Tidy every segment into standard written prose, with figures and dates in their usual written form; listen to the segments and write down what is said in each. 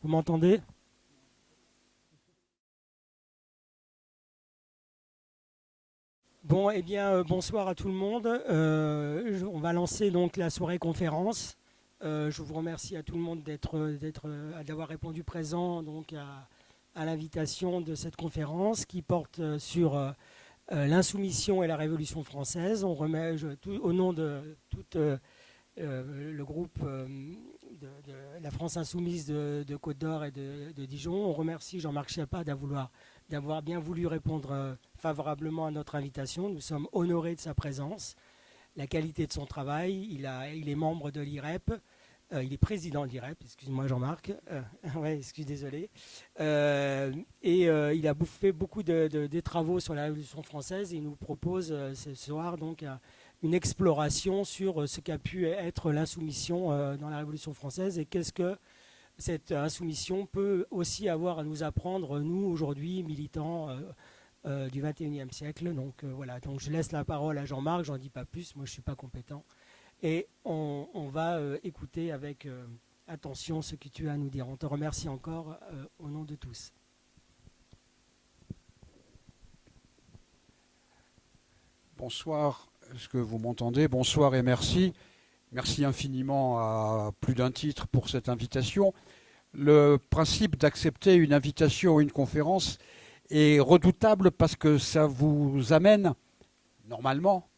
Vous m'entendez? Bon, eh bien, bonsoir à tout le monde. On va lancer donc la soirée conférence. Je vous remercie à tout le monde d'avoir répondu présent donc à l'invitation de cette conférence qui porte sur l'insoumission et la Révolution française. On remet au nom de tout le groupe de la France insoumise de Côte d'Or et de Dijon. On remercie Jean-Marc Schiappa d'avoir bien voulu répondre favorablement à notre invitation. Nous sommes honorés de sa présence, la qualité de son travail. Il est membre de l'IREP. Il est président de l'IREP, excuse-moi Jean-Marc, ouais, désolé. Il a fait beaucoup des travaux sur la Révolution française et il nous propose ce soir donc une exploration sur ce qu'a pu être l'insoumission dans la Révolution française et qu'est-ce que cette insoumission peut aussi avoir à nous apprendre, nous aujourd'hui, militants du XXIe siècle. Donc voilà, donc je laisse la parole à Jean-Marc, j'en dis pas plus, moi je ne suis pas compétent. Et on va écouter avec attention ce que tu as à nous dire. On te remercie encore au nom de tous. Bonsoir, est-ce que vous m'entendez? Bonsoir et merci. Merci infiniment à plus d'un titre pour cette invitation. Le principe d'accepter une invitation ou une conférence est redoutable parce que ça vous amène, normalement,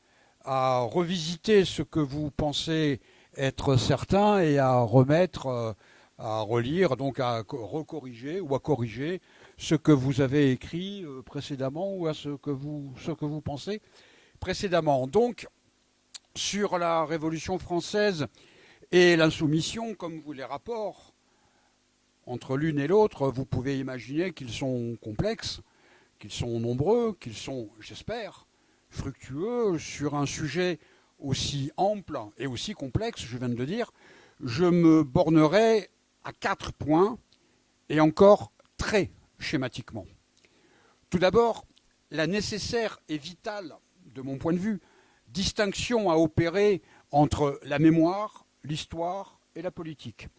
à revisiter ce que vous pensez être certain et à remettre, à relire, donc à recorriger ou à corriger ce que vous avez écrit précédemment ou à ce que vous pensez précédemment. Donc, sur la Révolution française et l'insoumission, comme vous les rapports entre l'une et l'autre, vous pouvez imaginer qu'ils sont complexes, qu'ils sont nombreux, qu'ils sont, j'espère, fructueux sur un sujet aussi ample et aussi complexe, je viens de le dire. Je me bornerai à 4 points et encore très schématiquement. Tout d'abord, la nécessaire et vitale, de mon point de vue, distinction à opérer entre la mémoire, l'histoire et la politique.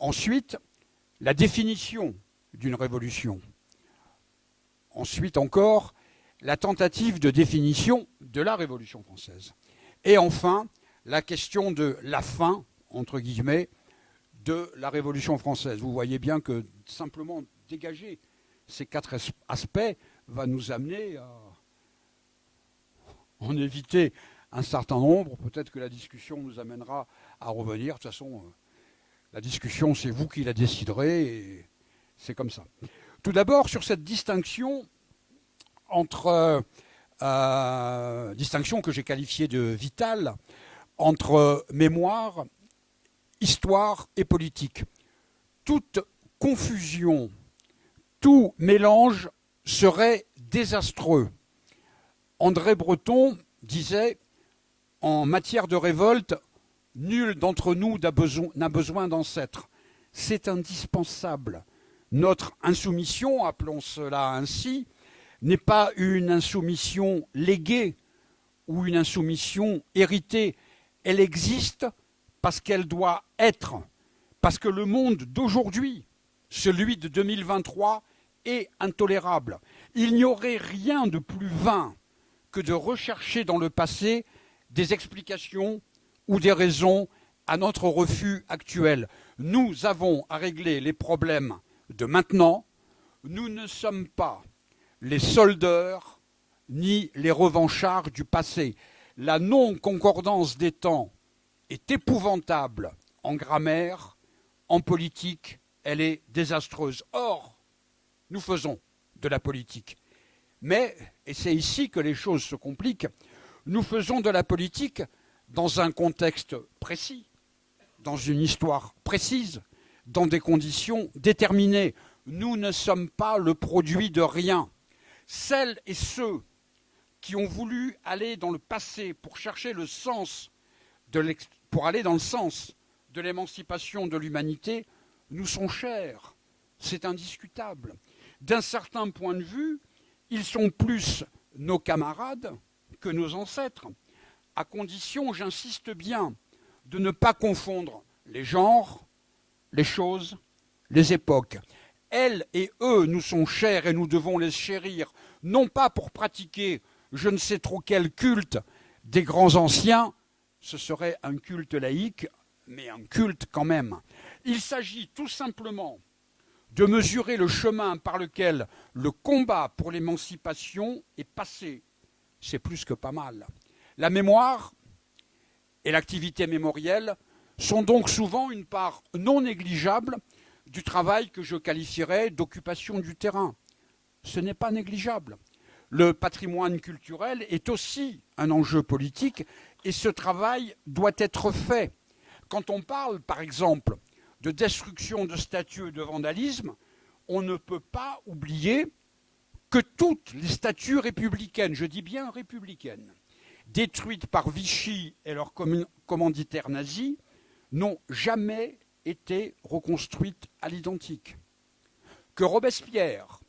Ensuite, la définition d'une révolution. Ensuite encore, la tentative de définition de la Révolution française. Et enfin, la question de la fin, entre guillemets, de la Révolution française. Vous voyez bien que simplement dégager ces 4 aspects va nous amener à en éviter un certain nombre. Peut-être que la discussion nous amènera à revenir. De toute façon, la discussion, c'est vous qui la déciderez et c'est comme ça. Tout d'abord, sur cette distinction entre distinction que j'ai qualifiée de vitale entre mémoire, histoire et politique. Toute confusion, tout mélange serait désastreux. André Breton disait « En matière de révolte, nul d'entre nous n'a besoin d'ancêtres. C'est indispensable. Notre insoumission, appelons cela ainsi, n'est pas une insoumission léguée ou une insoumission héritée. Elle existe parce qu'elle doit être, parce que le monde d'aujourd'hui, celui de 2023, est intolérable. Il n'y aurait rien de plus vain que de rechercher dans le passé des explications ou des raisons à notre refus actuel. Nous avons à régler les problèmes de maintenant. Nous ne sommes pas les soldeurs ni les revanchards du passé. La non-concordance des temps est épouvantable en grammaire, en politique, elle est désastreuse. Or, nous faisons de la politique. Mais, et c'est ici que les choses se compliquent, nous faisons de la politique dans un contexte précis, dans une histoire précise, dans des conditions déterminées. Nous ne sommes pas le produit de rien. Celles et ceux qui ont voulu aller dans le passé pour chercher le sens pour aller dans le sens de l'émancipation de l'humanité, nous sont chers. C'est indiscutable. D'un certain point de vue, ils sont plus nos camarades que nos ancêtres, à condition, j'insiste bien, de ne pas confondre les genres, les choses les époques. Elles et eux nous sont chers et nous devons les chérir, non pas pour pratiquer je ne sais trop quel culte des grands anciens, ce serait un culte laïque, mais un culte quand même. Il s'agit tout simplement de mesurer le chemin par lequel le combat pour l'émancipation est passé. C'est plus que pas mal. La mémoire et l'activité mémorielle sont donc souvent une part non négligeable du travail que je qualifierais d'occupation du terrain. Ce n'est pas négligeable. Le patrimoine culturel est aussi un enjeu politique et ce travail doit être fait. Quand on parle, par exemple, de destruction de statues et de vandalisme, on ne peut pas oublier que toutes les statues républicaines, je dis bien républicaines, détruites par Vichy et leurs commanditaires nazis, n'ont jamais été reconstruites à l'identique. Que Robespierre,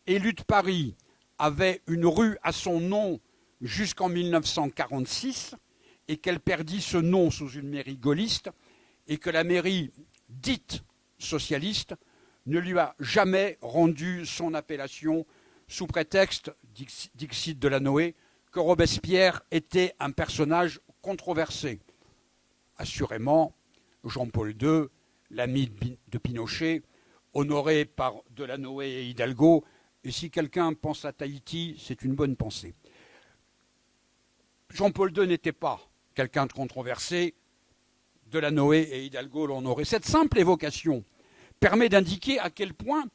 élu de Paris, avait une rue à son nom jusqu'en 1946 et qu'elle perdit ce nom sous une mairie gaulliste et que la mairie dite socialiste ne lui a jamais rendu son appellation sous prétexte, dixit Delanoë, que Robespierre était un personnage controversé. Assurément, Jean-Paul II, l'ami de Pinochet, honoré par Delanoë et Hidalgo, et si quelqu'un pense à Tahiti, c'est une bonne pensée. Jean-Paul II n'était pas quelqu'un de controversé, Delanoë et Hidalgo l'ont honoré. Cette simple évocation permet d'indiquer à quel point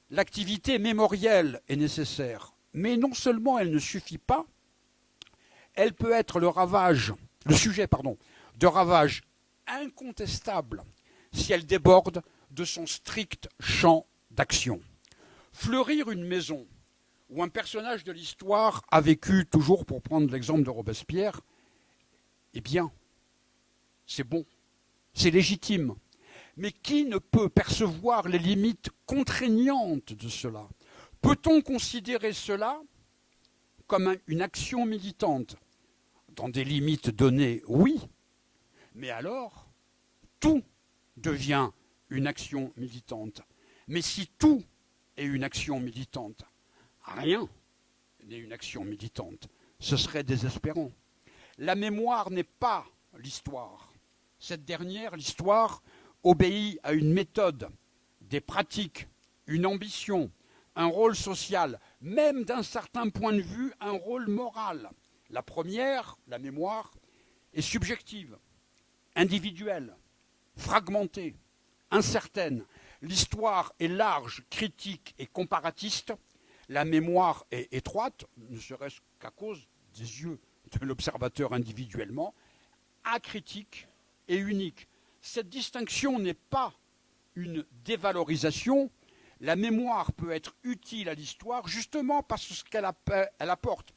l'activité mémorielle est nécessaire. Mais non seulement elle ne suffit pas, elle peut être le sujet de ravage incontestable si elle déborde de son strict champ d'action. Fleurir une maison où un personnage de l'histoire a vécu, toujours pour prendre l'exemple de Robespierre, eh bien, c'est bon, c'est légitime. Mais qui ne peut percevoir les limites contraignantes de cela? Peut-on considérer cela comme une action militante? Dans des limites données, oui. Mais alors, tout devient une action militante. Mais si tout est une action militante, rien n'est une action militante. Ce serait désespérant. La mémoire n'est pas l'histoire. Cette dernière, l'histoire, obéit à une méthode, des pratiques, une ambition, un rôle social, même d'un certain point de vue, un rôle moral. La première, la mémoire, est subjective, individuelle, fragmentée, incertaine. L'histoire est large, critique et comparatiste. La mémoire est étroite, ne serait-ce qu'à cause des yeux de l'observateur individuellement, acritique et unique. Cette distinction n'est pas une dévalorisation. La mémoire peut être utile à l'histoire justement parce qu'elle apporte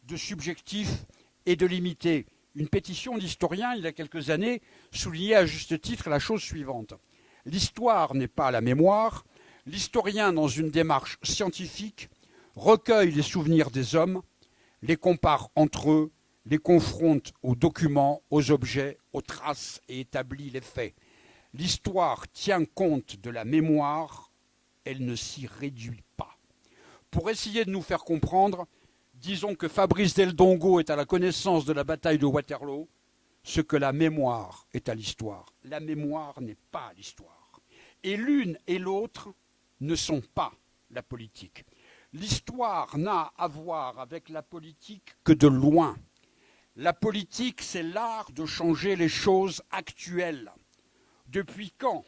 de subjectif et de limité. Une pétition d'historiens, il y a quelques années, soulignait à juste titre la chose suivante. L'histoire n'est pas la mémoire. L'historien, dans une démarche scientifique, recueille les souvenirs des hommes, les compare entre eux, les confronte aux documents, aux objets, aux traces et établit les faits. L'histoire tient compte de la mémoire, elle ne s'y réduit pas. Pour essayer de nous faire comprendre, disons que Fabrice Del Dongo est à la connaissance de la bataille de Waterloo, ce que la mémoire est à l'histoire. La mémoire n'est pas l'histoire. Et l'une et l'autre ne sont pas la politique. L'histoire n'a à voir avec la politique que de loin. La politique, c'est l'art de changer les choses actuelles. Depuis quand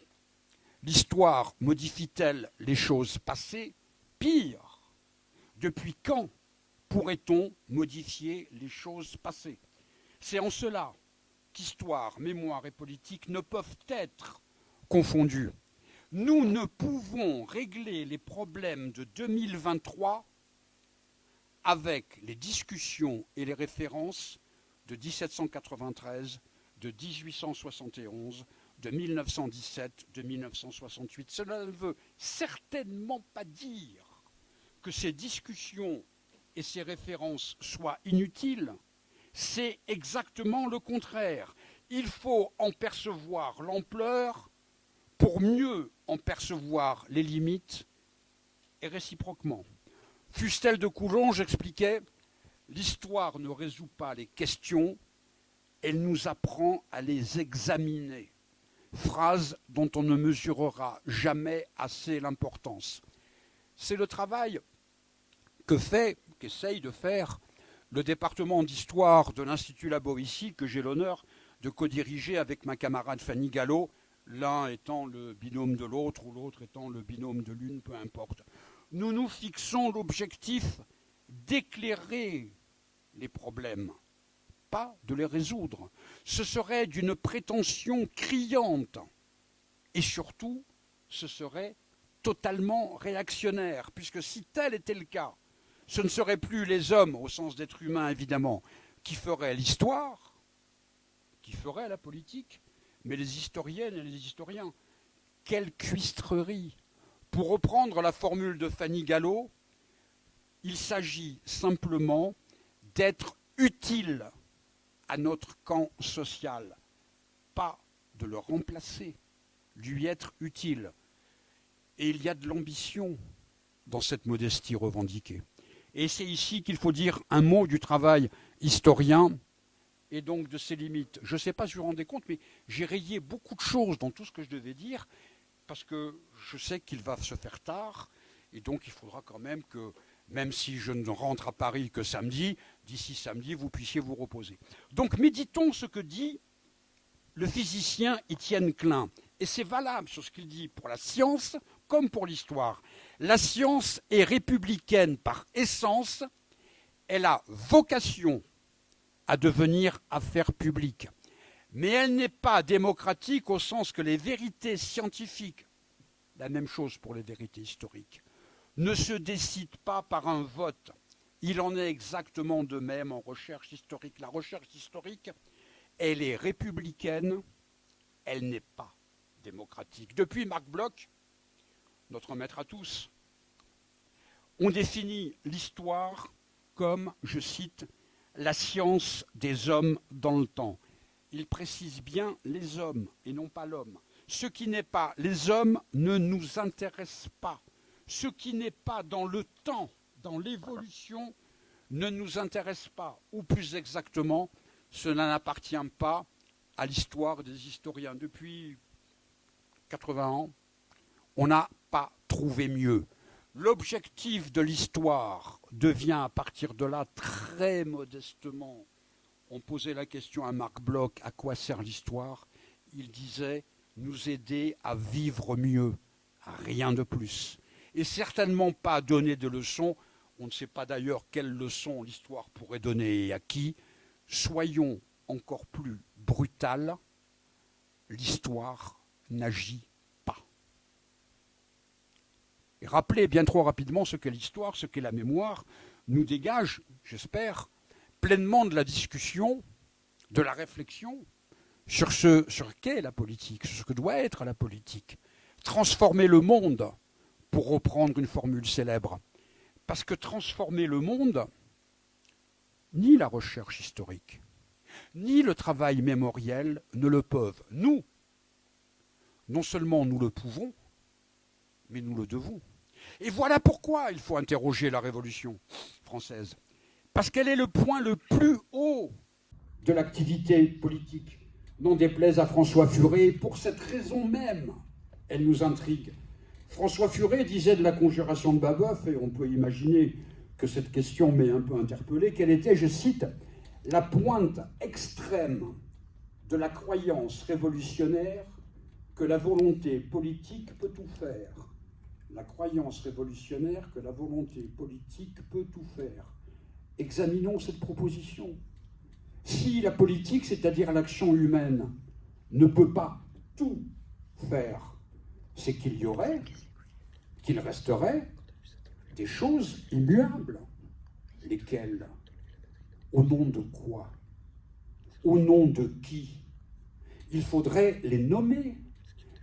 l'histoire modifie-t-elle les choses passées? Pire, depuis quand pourrait-on modifier les choses passées? C'est en cela qu'histoire, mémoire et politique ne peuvent être confondues. Nous ne pouvons régler les problèmes de 2023 avec les discussions et les références de 1793, de 1871, de 1917, de 1968. Cela ne veut certainement pas dire que ces discussions et ces références soient inutiles. C'est exactement le contraire. Il faut en percevoir l'ampleur pour mieux en percevoir les limites et réciproquement. Fustel de Coulonges expliquait « L'histoire ne résout pas les questions, elle nous apprend à les examiner ». Phrase dont on ne mesurera jamais assez l'importance. C'est le travail qu'essaye de faire le département d'histoire de l'Institut Laborissi, que j'ai l'honneur de co-diriger avec ma camarade Fanny Gallo, l'un étant le binôme de l'autre ou l'autre étant le binôme de l'une, peu importe. Nous nous fixons l'objectif d'éclairer les problèmes, pas de les résoudre. Ce serait d'une prétention criante et surtout, ce serait totalement réactionnaire, puisque si tel était le cas, ce ne seraient plus les hommes, au sens d'être humain évidemment, qui feraient l'histoire, qui feraient la politique, mais les historiennes et les historiens. Quelle cuistrerie! Pour reprendre la formule de Fanny Gallo, il s'agit simplement d'être utile à notre camp social, pas de le remplacer, lui être utile. Et il y a de l'ambition dans cette modestie revendiquée. Et c'est ici qu'il faut dire un mot du travail historien et donc de ses limites. Je ne sais pas si vous vous rendez compte, mais j'ai rayé beaucoup de choses dans tout ce que je devais dire, parce que je sais qu'il va se faire tard, et donc il faudra quand même que, même si je ne rentre à Paris que samedi, d'ici samedi, vous puissiez vous reposer. Donc méditons ce que dit le physicien Étienne Klein. Et c'est valable sur ce qu'il dit pour la science comme pour l'histoire. La science est républicaine par essence, elle a vocation à devenir affaire publique. Mais elle n'est pas démocratique au sens que les vérités scientifiques, la même chose pour les vérités historiques, ne se décident pas par un vote. Il en est exactement de même en recherche historique. La recherche historique, elle est républicaine, elle n'est pas démocratique. Depuis Marc Bloch, notre maître à tous, on définit l'histoire comme, je cite, la science des hommes dans le temps. Il précise bien les hommes et non pas l'homme. Ce qui n'est pas les hommes ne nous intéresse pas. Ce qui n'est pas dans le temps, dans l'évolution, ne nous intéresse pas. Ou plus exactement, cela n'appartient pas à l'histoire des historiens. Depuis 80 ans, on n'a pas trouvé mieux. L'objectif de l'histoire devient à partir de là très modestement. On posait la question à Marc Bloch, à quoi sert l'histoire? Il disait nous aider à vivre mieux, rien de plus. Et certainement pas donner de leçons. On ne sait pas d'ailleurs quelles leçons l'histoire pourrait donner et à qui. Soyons encore plus brutales, l'histoire n'agit pas. Et rappeler bien trop rapidement ce qu'est l'histoire, ce qu'est la mémoire, nous dégage, j'espère, pleinement de la discussion, de la réflexion sur ce qu'est la politique, sur ce que doit être la politique. Transformer le monde, pour reprendre une formule célèbre. Parce que transformer le monde, ni la recherche historique, ni le travail mémoriel ne le peuvent. Nous, non seulement nous le pouvons, mais nous le devons. Et voilà pourquoi il faut interroger la Révolution française. Parce qu'elle est le point le plus haut de l'activité politique. N'en déplaise à François Furet, pour cette raison même, elle nous intrigue. François Furet disait de la conjuration de Babeuf, et on peut imaginer que cette question m'ait un peu interpellé, qu'elle était, je cite, la pointe extrême de la croyance révolutionnaire que la volonté politique peut tout faire. La croyance révolutionnaire que la volonté politique peut tout faire. Examinons cette proposition. Si la politique, c'est-à-dire l'action humaine, ne peut pas tout faire, c'est qu'il y aurait, qu'il resterait des choses immuables. Lesquelles? Au nom de quoi? Au nom de qui? Il faudrait les nommer,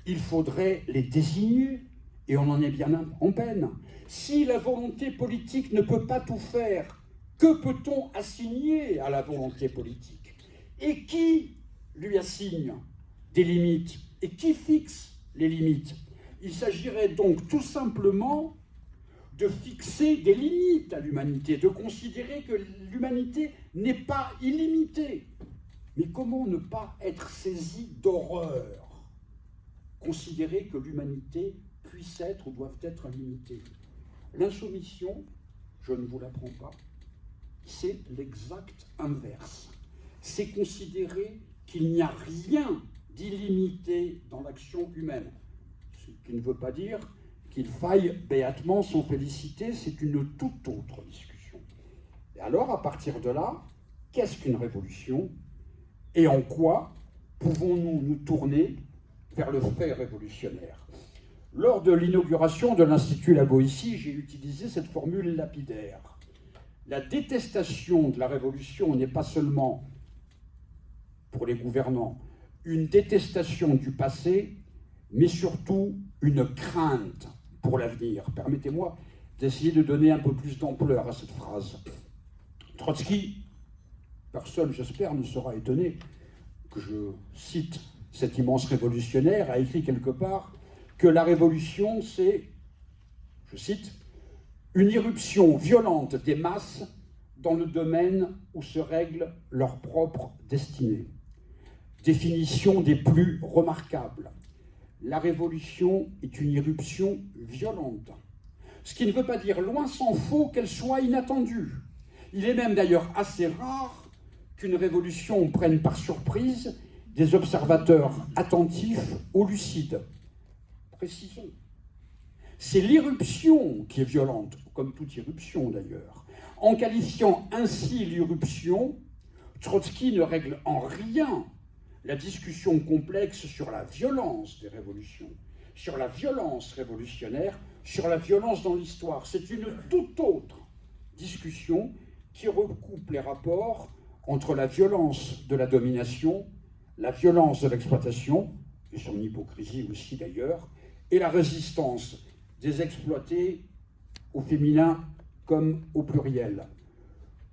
il faudrait les désigner, et on en est bien en peine. Si la volonté politique ne peut pas tout faire, que peut-on assigner à la volonté politique? Et qui lui assigne des limites? Et qui fixe les limites. Il s'agirait donc tout simplement de fixer des limites à l'humanité, de considérer que l'humanité n'est pas illimitée. Mais comment ne pas être saisi d'horreur? Considérer que l'humanité puisse être ou doit être limitée. L'insoumission, je ne vous l'apprends pas, c'est l'exact inverse. C'est considérer qu'il n'y a rien d'illimité dans l'action humaine. Ce qui ne veut pas dire qu'il faille béatement s'en féliciter, c'est une toute autre discussion. Et alors, à partir de là, qu'est-ce qu'une révolution? Et en quoi pouvons-nous nous tourner vers le fait révolutionnaire? Lors de l'inauguration de l'Institut La Boétie, j'ai utilisé cette formule lapidaire. La détestation de la révolution n'est pas seulement, pour les gouvernants, une détestation du passé, mais surtout une crainte pour l'avenir. Permettez-moi d'essayer de donner un peu plus d'ampleur à cette phrase. Trotsky, personne, j'espère, ne sera étonné que je cite cet immense révolutionnaire, a écrit quelque part que la révolution, c'est, je cite, une irruption violente des masses dans le domaine où se règle leur propre destinée. Définition des plus remarquables. La révolution est une irruption violente. Ce qui ne veut pas dire, loin s'en faut, qu'elle soit inattendue. Il est même d'ailleurs assez rare qu'une révolution prenne par surprise des observateurs attentifs ou lucides. Précisons. C'est l'irruption qui est violente, comme toute irruption d'ailleurs. En qualifiant ainsi l'irruption, Trotsky ne règle en rien la discussion complexe sur la violence des révolutions, sur la violence révolutionnaire, sur la violence dans l'histoire. C'est une toute autre discussion qui recoupe les rapports entre la violence de la domination, la violence de l'exploitation, et son hypocrisie aussi d'ailleurs, et la résistance des exploités au féminin comme au pluriel.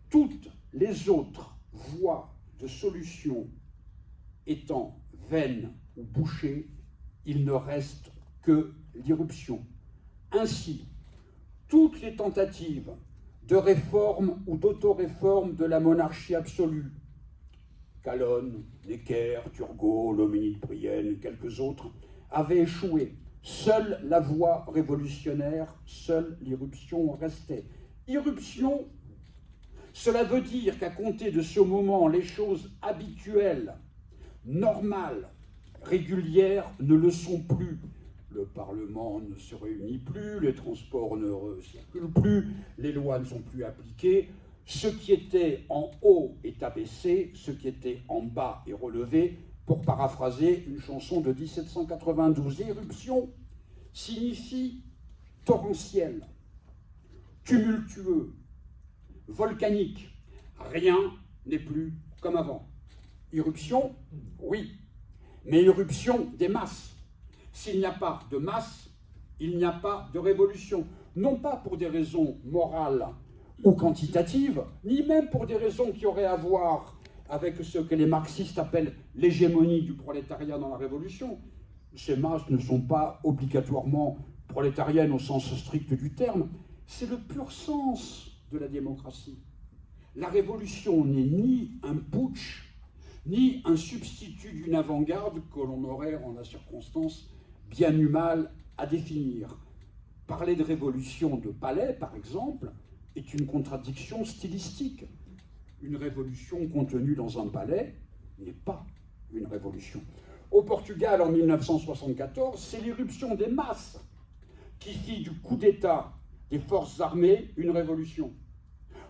Toutes les autres voies de solution étant vaines ou bouchées, il ne reste que l'irruption. Ainsi, toutes les tentatives de réforme ou d'autoréforme de la monarchie absolue, Calonne, Necker, Turgot, l'hominide Brienne, quelques autres, avaient échoué. Seule la voie révolutionnaire, seule l'irruption restait. Irruption, cela veut dire qu'à compter de ce moment, les choses habituelles, normales, régulières ne le sont plus. Le Parlement ne se réunit plus, les transports ne circulent plus, les lois ne sont plus appliquées. Ce qui était en haut est abaissé, ce qui était en bas est relevé. Pour paraphraser une chanson de 1792, éruption signifie torrentiel, tumultueux, volcanique. Rien n'est plus comme avant. Irruption, oui, mais irruption des masses. S'il n'y a pas de masse, il n'y a pas de révolution. Non pas pour des raisons morales ou quantitatives, ni même pour des raisons qui auraient à voir avec ce que les marxistes appellent l'hégémonie du prolétariat dans la révolution. Ces masses ne sont pas obligatoirement prolétariennes au sens strict du terme. C'est le pur sens de la démocratie. La révolution n'est ni un putsch, ni un substitut d'une avant-garde que l'on aurait, en la circonstance, bien eu mal à définir. Parler de révolution de palais, par exemple, est une contradiction stylistique. Une révolution contenue dans un palais n'est pas une révolution. Au Portugal, en 1974, c'est l'irruption des masses qui fit du coup d'État des forces armées une révolution.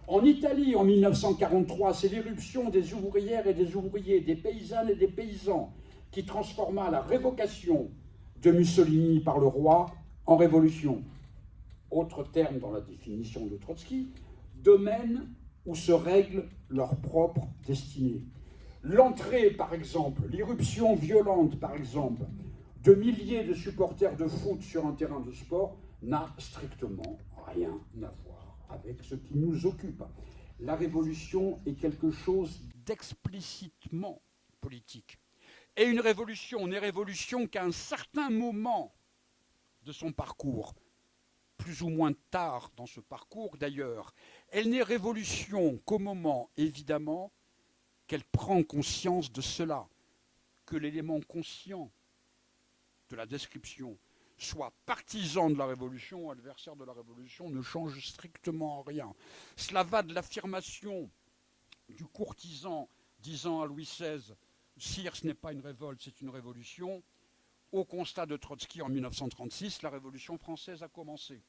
En Italie, en 1943, c'est l'irruption des ouvrières et des ouvriers, des paysannes et des paysans, qui transforma la révocation de Mussolini par le roi en révolution. Autre terme dans la définition de Trotsky, domaine où se règlent leur propre destinée. L'entrée, par exemple, l'irruption violente, par exemple, de milliers de supporters de foot sur un terrain de sport n'a strictement rien à voir avec ce qui nous occupe. La révolution est quelque chose d'explicitement politique. Et une révolution n'est révolution qu'à un certain moment de son parcours, plus ou moins tard dans ce parcours d'ailleurs. Elle n'est révolution qu'au moment, évidemment, qu'elle prend conscience de cela, que l'élément conscient de la description soit partisan de la révolution ou adversaire de la révolution ne change strictement rien. Cela va de l'affirmation du courtisan disant à Louis XVI « Sire, ce n'est pas une révolte, c'est une révolution », au constat de Trotsky en 1936, la Révolution française a commencé.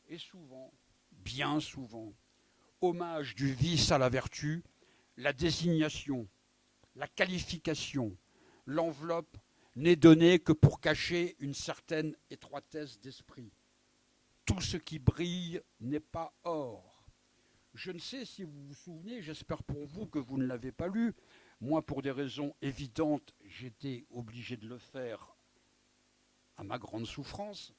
Et souvent, bien souvent, hommage du vice à la vertu, la désignation, la qualification, l'enveloppe n'est donnée que pour cacher une certaine étroitesse d'esprit. Tout ce qui brille n'est pas or. Je ne sais si vous vous souvenez, j'espère pour vous que vous ne l'avez pas lu. Moi, pour des raisons évidentes, j'étais obligé de le faire à ma grande souffrance.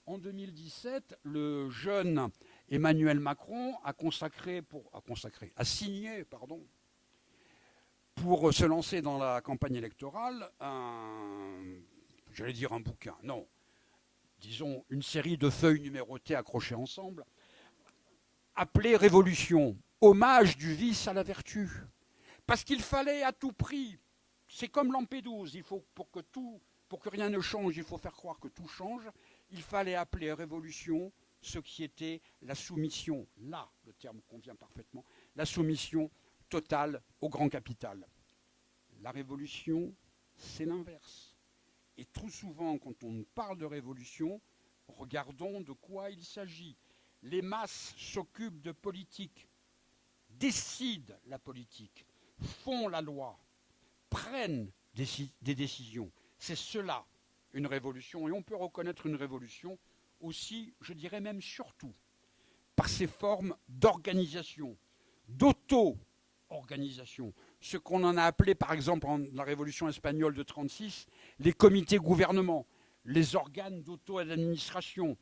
En 2017, le jeune Emmanuel Macron a signé, pour se lancer dans la campagne électorale, j'allais dire un bouquin, non, disons une série de feuilles numérotées accrochées ensemble, appelée Révolution, hommage du vice à la vertu. Parce qu'il fallait à tout prix, c'est comme Lampedusa, il faut pour que rien ne change, il faut faire croire que tout change, il fallait appeler révolution ce qui était la soumission, là le terme convient parfaitement, la soumission totale au grand capital. La révolution, c'est l'inverse. Et trop souvent, quand on parle de révolution, regardons de quoi il s'agit. Les masses s'occupent de politique, décident la politique, font la loi, prennent des décisions. C'est cela, une révolution. Et on peut reconnaître une révolution aussi, je dirais même surtout, par ses formes d'organisation, d'auto-organisation. Ce qu'on en a appelé, par exemple, en la révolution espagnole de 1936, les comités gouvernements, les organes d'auto-administration.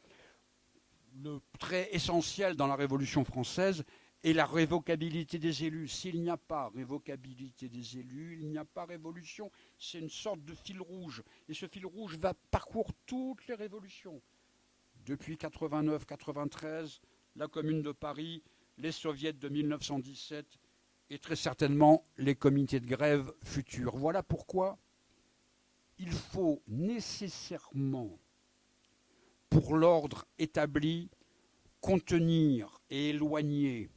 Le trait essentiel dans la Révolution française est la révocabilité des élus. S'il n'y a pas révocabilité des élus, il n'y a pas révolution. C'est une sorte de fil rouge. Et ce fil rouge va parcourir toutes les révolutions. Depuis 89-93, la Commune de Paris, les soviets de 1917 et très certainement les comités de grève futurs. Voilà pourquoi il faut nécessairement, pour l'ordre établi, contenir et éloigner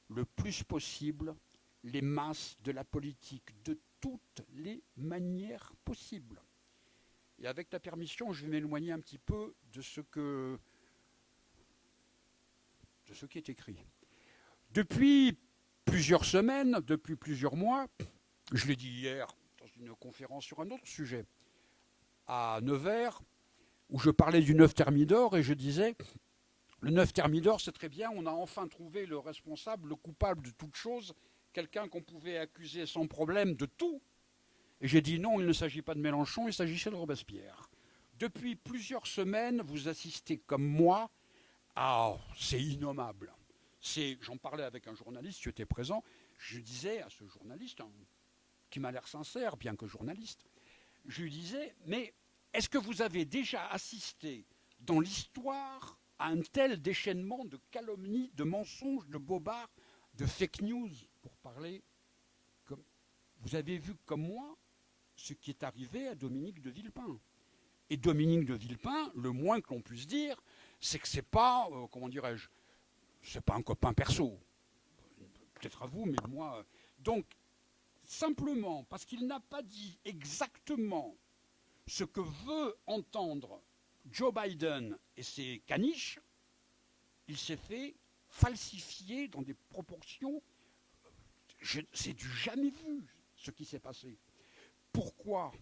le plus possible les masses de la politique, de toutes les manières possibles. Et avec ta permission, je vais m'éloigner un petit peu de ce qui est écrit. Depuis plusieurs semaines, depuis plusieurs mois, je l'ai dit hier dans une conférence sur un autre sujet, à Nevers, où je parlais du 9 Thermidor et je disais, le 9 Thermidor, c'est très bien, on a enfin trouvé le responsable, le coupable de toute chose, quelqu'un qu'on pouvait accuser sans problème de tout. Et j'ai dit non, il ne s'agit pas de Mélenchon, il s'agissait de Robespierre. Depuis plusieurs semaines, vous assistez comme moi à... c'est innommable. J'en parlais avec un journaliste qui était présent, je disais à ce journaliste, qui m'a l'air sincère, bien que journaliste, je lui disais, mais est-ce que vous avez déjà assisté dans l'histoire à un tel déchaînement de calomnies, de mensonges, de bobards, de fake news, pour parler comme... Vous avez vu comme moi ce qui est arrivé à Dominique de Villepin. Et Dominique de Villepin, le moins que l'on puisse dire, c'est que c'est pas, comment dirais-je, c'est pas un copain perso. Peut-être à vous, mais moi... Donc, simplement, parce qu'il n'a pas dit exactement ce que veut entendre Joe Biden et ses caniches, il s'est fait falsifier dans des proportions... c'est du jamais vu, ce qui s'est passé. Pourquoi ?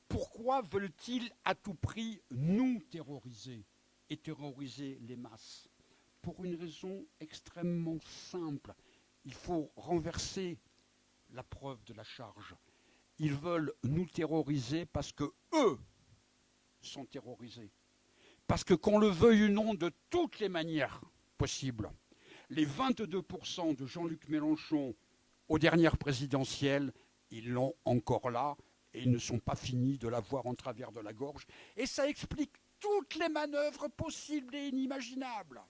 Pourquoi veulent-ils à tout prix nous terroriser et terroriser les masses ? Pour une raison extrêmement simple. Il faut renverser la preuve de la charge. Ils veulent nous terroriser parce que eux sont terrorisés. Parce que qu'on le veuille ou non, de toutes les manières possibles, les 22% de Jean-Luc Mélenchon aux dernières présidentielles, ils l'ont encore là. et ils ne sont pas finis de l'avoir en travers de la gorge. Et ça explique toutes les manœuvres possibles et inimaginables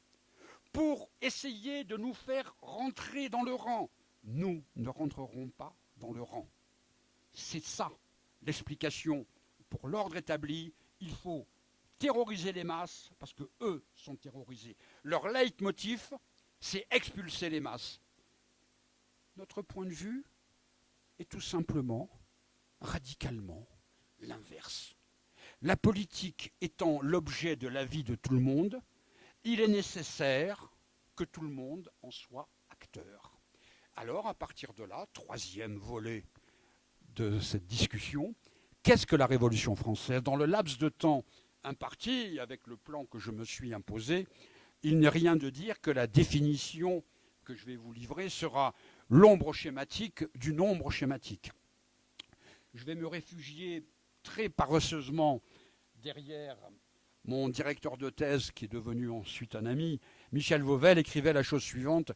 pour essayer de nous faire rentrer dans le rang. Nous ne rentrerons pas dans le rang. C'est ça l'explication. Pour l'ordre établi, il faut terroriser les masses, parce que eux sont terrorisés. Leur leitmotiv, c'est expulser les masses. Notre point de vue est tout simplement, radicalement, l'inverse. La politique étant l'objet de la vie de tout le monde, il est nécessaire que tout le monde en soit acteur. Alors, à partir de là, troisième volet de cette discussion, qu'est-ce que la Révolution française? Dans le laps de temps imparti, avec le plan que je me suis imposé, il n'est rien de dire que la définition que je vais vous livrer sera l'ombre schématique du nombre schématique. Je vais me réfugier très paresseusement derrière mon directeur de thèse, qui est devenu ensuite un ami, Michel Vauvel, écrivait la chose suivante: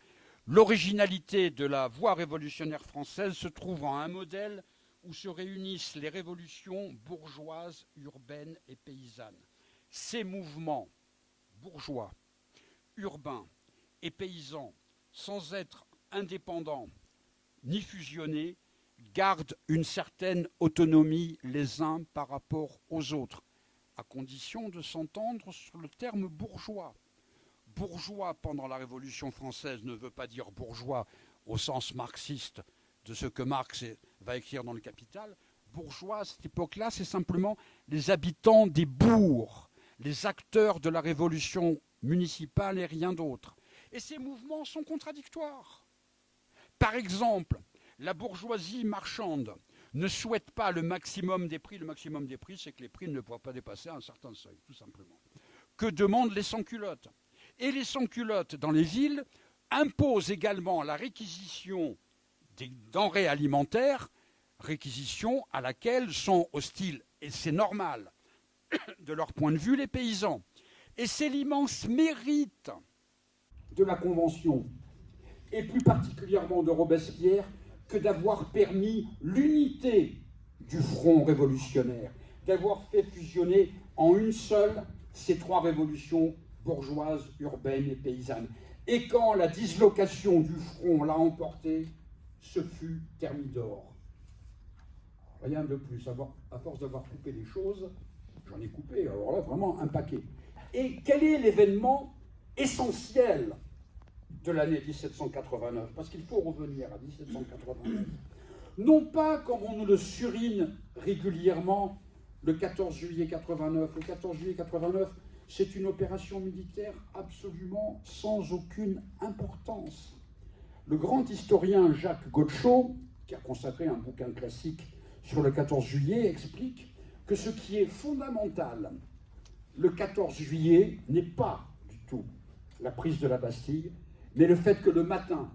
l'originalité de la voie révolutionnaire française se trouve en un modèle où se réunissent les révolutions bourgeoises, urbaines et paysannes. Ces mouvements bourgeois, urbains et paysans, sans être indépendants ni fusionnés, gardent une certaine autonomie les uns par rapport aux autres, à condition de s'entendre sur le terme bourgeois. Bourgeois pendant la Révolution française ne veut pas dire bourgeois au sens marxiste de ce que Marx va écrire dans le Capital. Bourgeois, à cette époque-là, c'est simplement les habitants des bourgs, les acteurs de la révolution municipale et rien d'autre. Et ces mouvements sont contradictoires. Par exemple, la bourgeoisie marchande ne souhaite pas le maximum des prix. Le maximum des prix, c'est que les prix ne doivent pas dépasser un certain seuil, tout simplement. Que demandent les sans-culottes? Et les sans-culottes dans les villes imposent également la réquisition des denrées alimentaires, réquisition à laquelle sont hostiles, et c'est normal, de leur point de vue, les paysans. Et c'est l'immense mérite de la Convention, et plus particulièrement de Robespierre, que d'avoir permis l'unité du front révolutionnaire, d'avoir fait fusionner en une seule ces trois révolutions bourgeoises, urbaines et paysannes. Et quand la dislocation du front l'a emporté, ce fut Thermidor. Rien de plus. À force d'avoir coupé les choses, j'en ai coupé, alors là, vraiment un paquet. Et quel est l'événement essentiel de l'année 1789? Parce qu'il faut revenir à 1789. Non pas comme on nous le surine régulièrement, le 14 juillet 89. Le 14 juillet 89, c'est une opération militaire absolument sans aucune importance. Le grand historien Jacques Godchaux, qui a consacré un bouquin classique sur le 14 juillet, explique que ce qui est fondamental le 14 juillet n'est pas du tout la prise de la Bastille, mais le fait que le matin,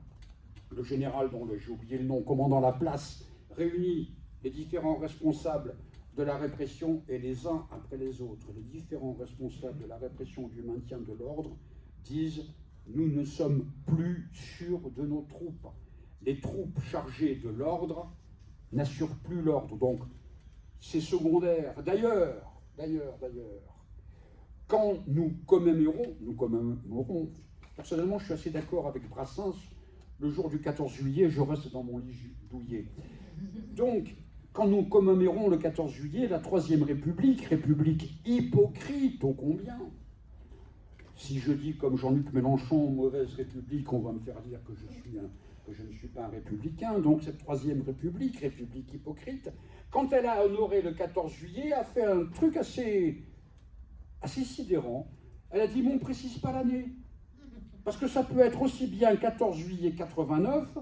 le général, dont j'ai oublié le nom, commandant la place, réunit les différents responsables de la répression et les uns après les autres, les différents responsables de la répression du maintien de l'ordre, disent: nous ne sommes plus sûrs de nos troupes. Les troupes chargées de l'ordre n'assurent plus l'ordre. Donc, c'est secondaire. D'ailleurs, quand nous commémorons, personnellement, je suis assez d'accord avec Brassens, le jour du 14 juillet, je reste dans mon lit douillet. Donc, quand nous commémorons le 14 juillet, la Troisième République, république hypocrite ô combien. Si je dis comme Jean-Luc Mélenchon, mauvaise république, on va me faire dire que je ne suis pas un républicain. Donc cette Troisième République, république hypocrite, quand elle a honoré le 14 juillet, a fait un truc assez sidérant. Elle a dit: mais on ne précise pas l'année. Parce que ça peut être aussi bien 14 juillet 89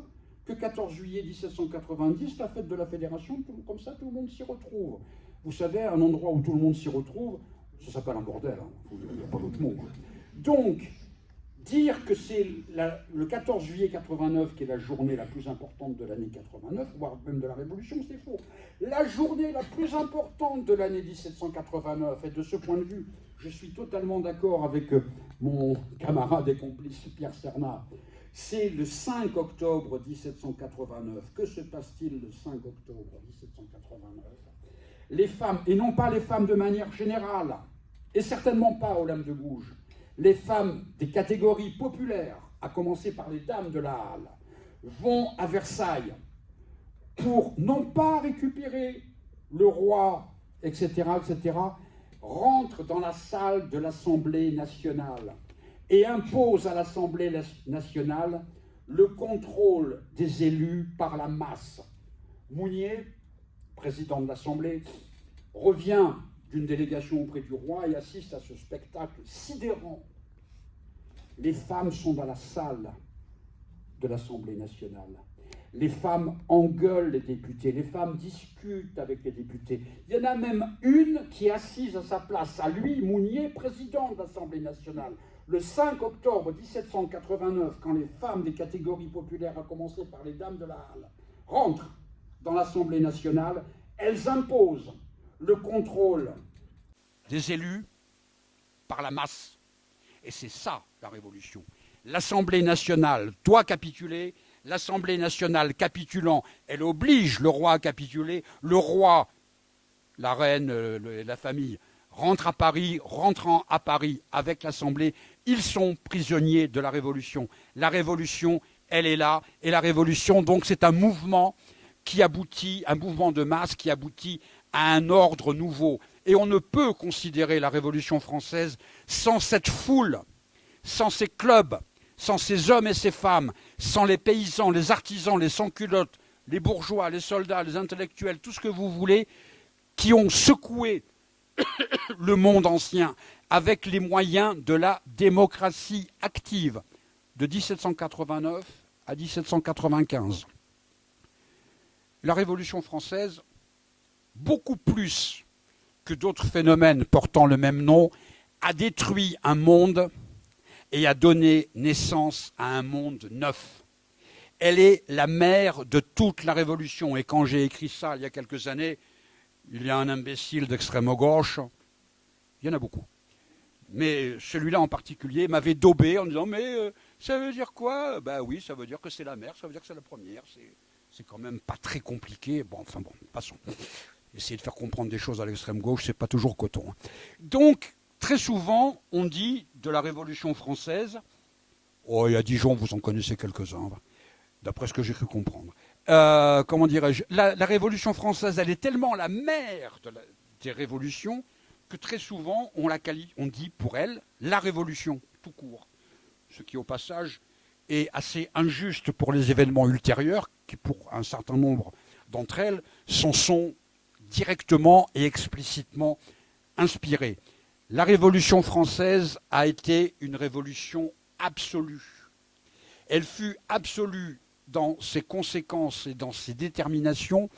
que 14 juillet 1790, la fête de la Fédération, comme ça tout le monde s'y retrouve. Vous savez, un endroit où tout le monde s'y retrouve, ça s'appelle un bordel, hein. Il n'y a pas d'autre mot. Donc, dire que c'est le 14 juillet 89 qui est la journée la plus importante de l'année 89, voire même de la Révolution, c'est faux. La journée la plus importante de l'année 1789, et de ce point de vue, je suis totalement d'accord avec mon camarade et complice Pierre Cernat, c'est le 5 octobre 1789. Que se passe-t-il le 5 octobre 1789 ? les femmes, et non pas les femmes de manière générale, et certainement pas Olympe de Gouges, les femmes des catégories populaires, à commencer par les dames de la Halle, vont à Versailles pour non pas récupérer le roi, etc., etc., rentrent dans la salle de l'Assemblée nationale et imposent à l'Assemblée nationale le contrôle des élus par la masse. Mounier, président de l'Assemblée, revient d'une délégation auprès du roi et assiste à ce spectacle sidérant. Les femmes sont dans la salle de l'Assemblée nationale. Les femmes engueulent les députés, les femmes discutent avec les députés. Il y en a même une qui est assise à sa place, à lui, Mounier, président de l'Assemblée nationale. Le 5 octobre 1789, quand les femmes des catégories populaires, à commencer par les dames de la Halle, rentrent dans l'Assemblée nationale, elles imposent le contrôle des élus par la masse. Et c'est ça, la révolution. L'Assemblée nationale doit capituler. L'Assemblée nationale capitulant, elle oblige le roi à capituler. Le roi, la reine, la famille, rentrent à Paris avec l'Assemblée. Ils sont prisonniers de la Révolution. La Révolution, elle est là. Et la Révolution, donc, c'est un mouvement qui aboutit, un mouvement de masse qui aboutit à un ordre nouveau. Et on ne peut considérer la Révolution française sans cette foule, sans ces clubs, sans ces hommes et ces femmes, sans les paysans, les artisans, les sans-culottes, les bourgeois, les soldats, les intellectuels, tout ce que vous voulez, qui ont secoué le monde ancien avec les moyens de la démocratie active de 1789 à 1795. La Révolution française, beaucoup plus que d'autres phénomènes portant le même nom, a détruit un monde et a donné naissance à un monde neuf. Elle est la mère de toute la Révolution. Et quand j'ai écrit ça il y a quelques années, il y a un imbécile d'extrême gauche, il y en a beaucoup, mais celui-là en particulier m'avait daubé en disant « Mais ça veut dire quoi ?» Ben oui, ça veut dire que c'est la mère, ça veut dire que c'est la première, c'est quand même pas très compliqué. Bon, passons. Essayer de faire comprendre des choses à l'extrême gauche, c'est pas toujours coton. Donc, très souvent, on dit de la Révolution française, oh, il y a Dijon, vous en connaissez quelques-uns, d'après ce que j'ai cru comprendre. Comment dirais-je, la Révolution française, elle est tellement la mère des révolutions que très souvent, on dit pour elle la Révolution, tout court. Ce qui, au passage, est assez injuste pour les événements ultérieurs, qui, pour un certain nombre d'entre elles, sont directement et explicitement inspirés. La Révolution française a été une révolution absolue. Elle fut absolue dans ses conséquences et dans ses déterminations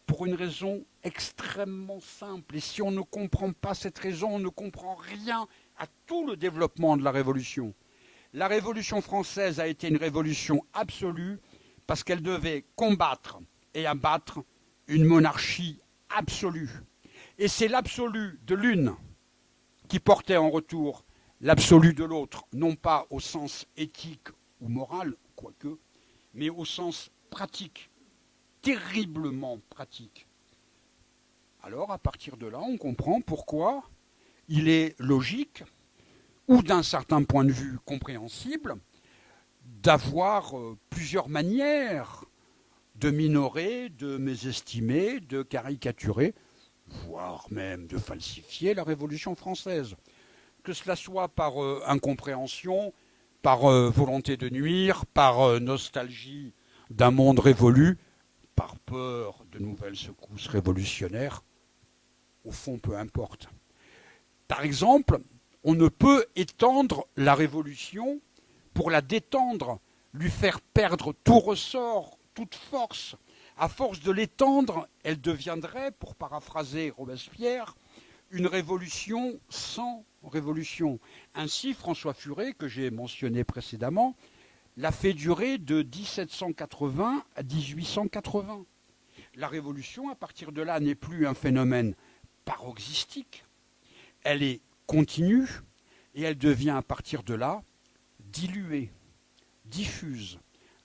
pour une raison extrêmement simple. Et si on ne comprend pas cette raison, on ne comprend rien à tout le développement de la Révolution. La Révolution française a été une révolution absolue parce qu'elle devait combattre et abattre une monarchie absolue. Et c'est l'absolu de l'une qui portait en retour l'absolu de l'autre, non pas au sens éthique ou moral, quoique, mais au sens pratique, terriblement pratique. Alors, à partir de là, on comprend pourquoi il est logique, ou d'un certain point de vue compréhensible, d'avoir plusieurs manières de minorer, de mésestimer, de caricaturer, voire même de falsifier la Révolution française. Que cela soit par incompréhension, par volonté de nuire, par nostalgie d'un monde révolu, par peur de nouvelles secousses révolutionnaires, au fond, peu importe. Par exemple, on ne peut étendre la Révolution pour la détendre, lui faire perdre tout ressort, toute force. À force de l'étendre, elle deviendrait, pour paraphraser Robespierre, une révolution sans révolution. Ainsi, François Furet, que j'ai mentionné précédemment, l'a fait durer de 1780 à 1880. La révolution, à partir de là, n'est plus un phénomène paroxystique. Elle est continue et elle devient, à partir de là, diluée, diffuse,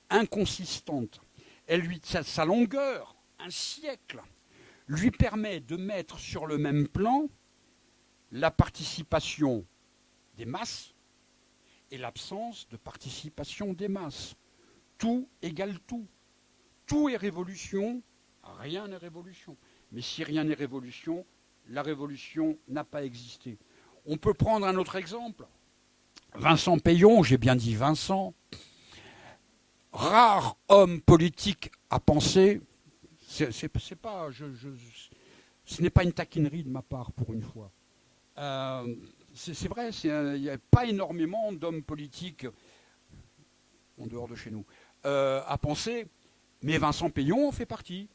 inconsistante. Elle lui, sa longueur, un siècle, lui permet de mettre sur le même plan la participation des masses et l'absence de participation des masses. Tout égale tout. Tout est révolution, rien n'est révolution. Mais si rien n'est révolution, la révolution n'a pas existé. On peut prendre un autre exemple. Vincent Peillon, j'ai bien dit Vincent, rare homme politique à penser, ce n'est pas une taquinerie de ma part pour une fois. C'est vrai, il n'y a pas énormément d'hommes politiques en dehors de chez nous à penser, mais Vincent Peillon en fait partie.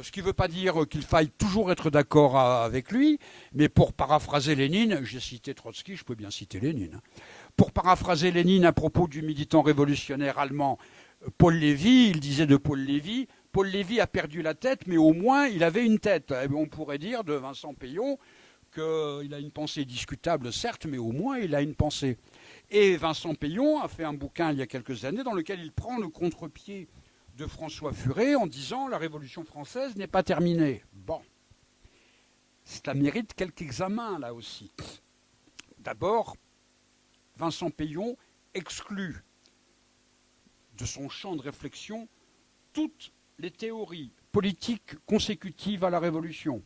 Ce qui ne veut pas dire qu'il faille toujours être d'accord avec lui, mais pour paraphraser Lénine, j'ai cité Trotsky, je peux bien citer Lénine. Pour paraphraser Lénine à propos du militant révolutionnaire allemand Paul Lévy, il disait de Paul Lévy a perdu la tête, mais au moins il avait une tête. Et on pourrait dire de Vincent Peillon qu'il a une pensée discutable, certes, mais au moins il a une pensée. Et Vincent Peillon a fait un bouquin il y a quelques années dans lequel il prend le contre-pied de François Furet en disant « La Révolution française n'est pas terminée ». Bon, ça mérite quelques examens là aussi. D'abord, Vincent Peillon exclut de son champ de réflexion toutes les théories politiques consécutives à la Révolution.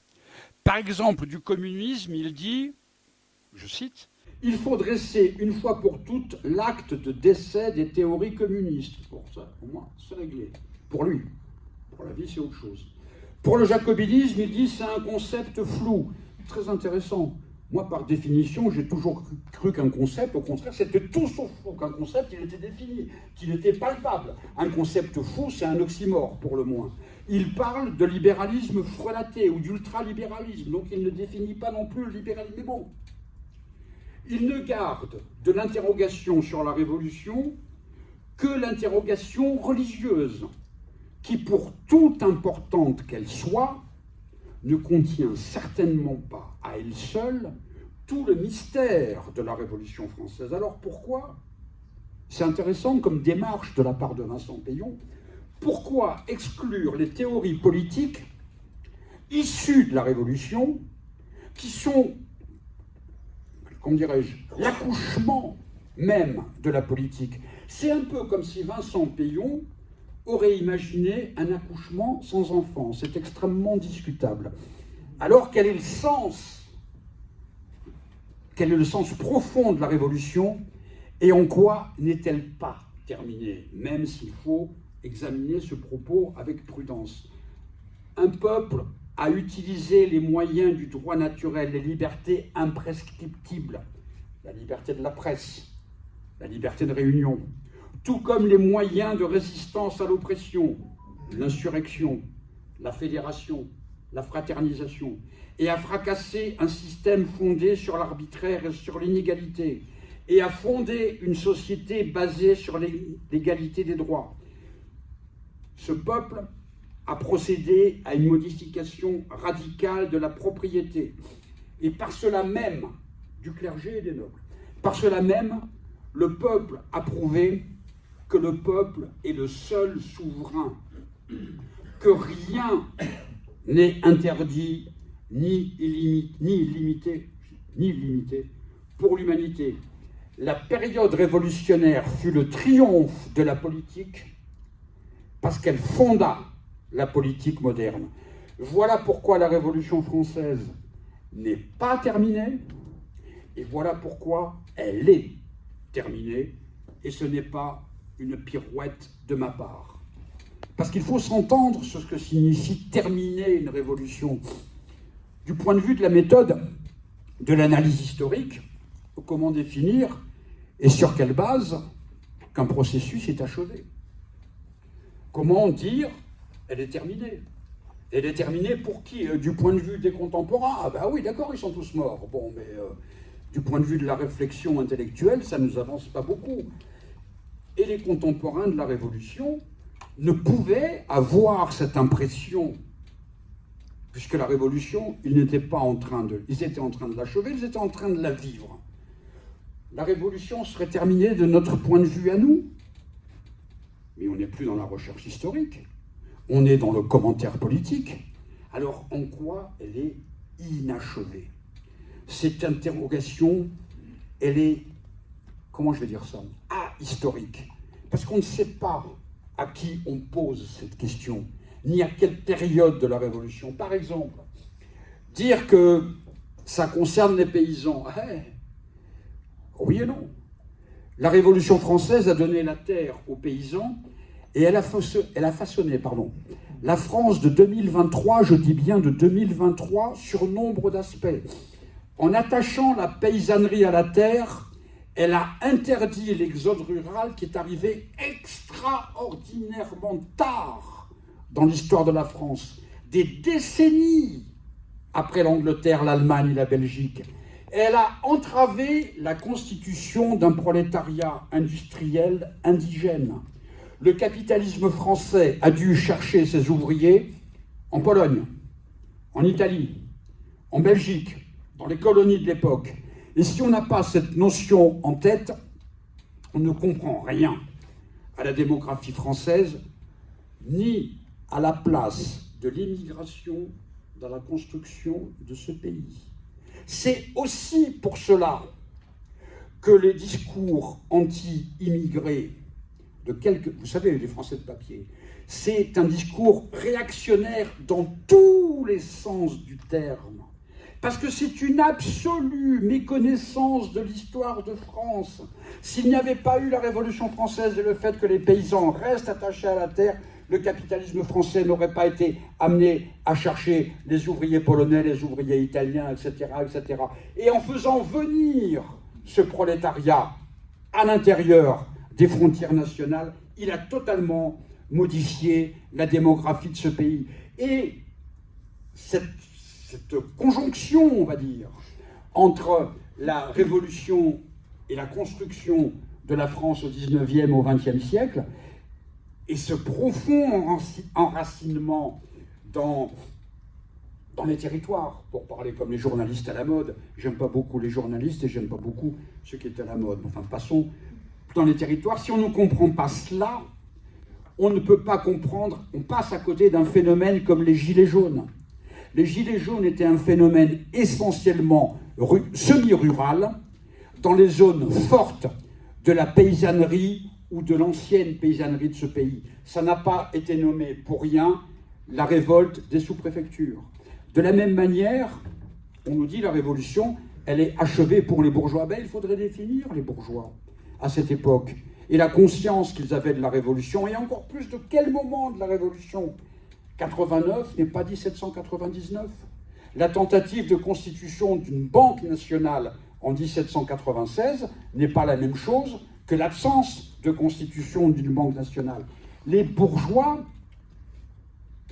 Par exemple, du communisme, il dit, je cite, « Il faut dresser une fois pour toutes l'acte de décès des théories communistes. » Pour ça, au moins, c'est réglé. Pour lui. Pour la vie, c'est autre chose. Pour le jacobinisme, il dit, c'est un concept flou. Très intéressant. Moi, par définition, j'ai toujours cru qu'un concept, au contraire, c'était tout sauf flou. Qu'un concept, il était défini, qu'il était palpable. Un concept fou, c'est un oxymore, pour le moins. Il parle de libéralisme frelaté ou d'ultralibéralisme, donc il ne définit pas non plus le libéralisme. Mais bon, il ne garde de l'interrogation sur la Révolution que l'interrogation religieuse, qui, pour toute importante qu'elle soit, ne contient certainement pas à elle seule tout le mystère de la Révolution française. Alors pourquoi? C'est intéressant comme démarche de la part de Vincent Peillon. Pourquoi exclure les théories politiques issues de la Révolution, qui sont, comment dirais-je, l'accouchement même de la politique? C'est un peu comme si Vincent Peillon aurait imaginé un accouchement sans enfant. C'est extrêmement discutable. Alors, quel est le sens profond de la Révolution et en quoi n'est-elle pas terminée, même s'il faut examiner ce propos avec prudence. Un peuple a utilisé les moyens du droit naturel, les libertés imprescriptibles, la liberté de la presse, la liberté de réunion, tout comme les moyens de résistance à l'oppression, l'insurrection, la fédération, la fraternisation, et a fracassé un système fondé sur l'arbitraire et sur l'inégalité, et a fondé une société basée sur l'égalité des droits. Ce peuple a procédé à une modification radicale de la propriété, et par cela même, du clergé et des nobles, par cela même, le peuple a prouvé que le peuple est le seul souverain, que rien n'est interdit ni illimité pour l'humanité. La période révolutionnaire fut le triomphe de la politique parce qu'elle fonda la politique moderne. Voilà pourquoi la Révolution française n'est pas terminée, et voilà pourquoi elle est terminée, et ce n'est pas une pirouette de ma part. Parce qu'il faut s'entendre sur ce que signifie terminer une révolution. Du point de vue de la méthode de l'analyse historique, comment définir et sur quelle base qu'un processus est achevé? Comment dire elle est terminée? Elle est terminée pour qui? Du point de vue des contemporains? Ah ben oui, d'accord, ils sont tous morts. Bon, mais du point de vue de la réflexion intellectuelle, ça ne nous avance pas beaucoup. Et les contemporains de la Révolution ne pouvaient avoir cette impression, puisque la Révolution, ils étaient en train de l'achever, ils étaient en train de la vivre. La Révolution serait terminée de notre point de vue à nous, mais on n'est plus dans la recherche historique, on est dans le commentaire politique. alors en quoi elle est inachevée? Cette interrogation, elle est, comment je vais dire ça, ahistorique. Parce qu'on ne sait pas à qui on pose cette question, ni à quelle période de la Révolution. Par exemple, dire que ça concerne les paysans, oui et non. La Révolution française a donné la terre aux paysans et elle a façonné la France de 2023, je dis bien de 2023, sur nombre d'aspects. En attachant la paysannerie à la terre, elle a interdit l'exode rural qui est arrivé extraordinairement tard dans l'histoire de la France, des décennies après l'Angleterre, l'Allemagne et la Belgique. Elle a entravé la constitution d'un prolétariat industriel indigène. Le capitalisme français a dû chercher ses ouvriers en Pologne, en Italie, en Belgique, dans les colonies de l'époque. Et si on n'a pas cette notion en tête, on ne comprend rien à la démographie française, ni à la place de l'immigration dans la construction de ce pays. C'est aussi pour cela que les discours anti-immigrés de quelques... Vous savez, les Français de papier, c'est un discours réactionnaire dans tous les sens du terme. Parce que c'est une absolue méconnaissance de l'histoire de France. S'il n'y avait pas eu la Révolution française et le fait que les paysans restent attachés à la terre, le capitalisme français n'aurait pas été amené à chercher les ouvriers polonais, les ouvriers italiens, etc., etc. Et en faisant venir ce prolétariat à l'intérieur des frontières nationales, il a totalement modifié la démographie de ce pays. Et cette conjonction, on va dire, entre la Révolution et la construction de la France au XIXe, au XXe siècle, et ce profond enracinement dans les territoires, pour parler comme les journalistes à la mode. J'aime pas beaucoup les journalistes et j'aime pas beaucoup ceux qui étaient à la mode. Enfin, passons dans les territoires. Si on ne comprend pas cela, on ne peut pas comprendre, on passe à côté d'un phénomène comme les Gilets jaunes. Les Gilets jaunes étaient un phénomène essentiellement semi-rural, dans les zones fortes de la paysannerie ou de l'ancienne paysannerie de ce pays. Ça n'a pas été nommé pour rien la révolte des sous-préfectures. De la même manière, on nous dit la révolution, elle est achevée pour les bourgeois. Ben, il faudrait définir les bourgeois à cette époque. Et la conscience qu'ils avaient de la révolution, et encore plus de quel moment de la révolution. 89 n'est pas 1799. La tentative de constitution d'une banque nationale en 1796 n'est pas la même chose que l'absence de constitution d'une banque nationale. Les bourgeois,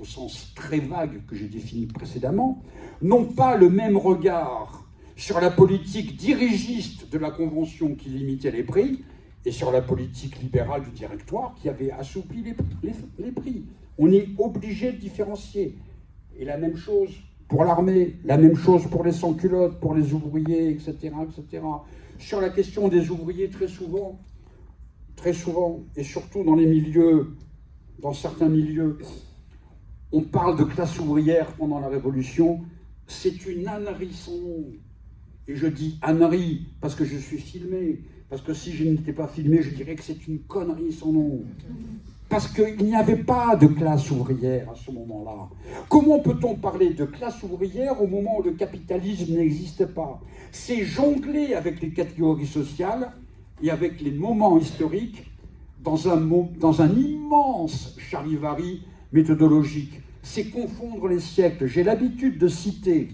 au sens très vague que j'ai défini précédemment, n'ont pas le même regard sur la politique dirigiste de la Convention qui limitait les prix et sur la politique libérale du Directoire qui avait assoupli les prix. On est obligé de différencier. Et la même chose pour l'armée, la même chose pour les sans-culottes, pour les ouvriers, etc., etc. Sur la question des ouvriers, très souvent, et surtout dans les milieux, dans certains milieux, on parle de classe ouvrière pendant la Révolution. C'est une ânerie sans nom. Et je dis ânerie parce que je suis filmé, parce que si je n'étais pas filmé, je dirais que c'est une connerie sans nom. Parce qu'il n'y avait pas de classe ouvrière à ce moment-là. Comment peut-on parler de classe ouvrière au moment où le capitalisme n'existe pas? C'est jongler avec les catégories sociales et avec les moments historiques dans un immense charivari méthodologique. C'est confondre les siècles. J'ai l'habitude de citer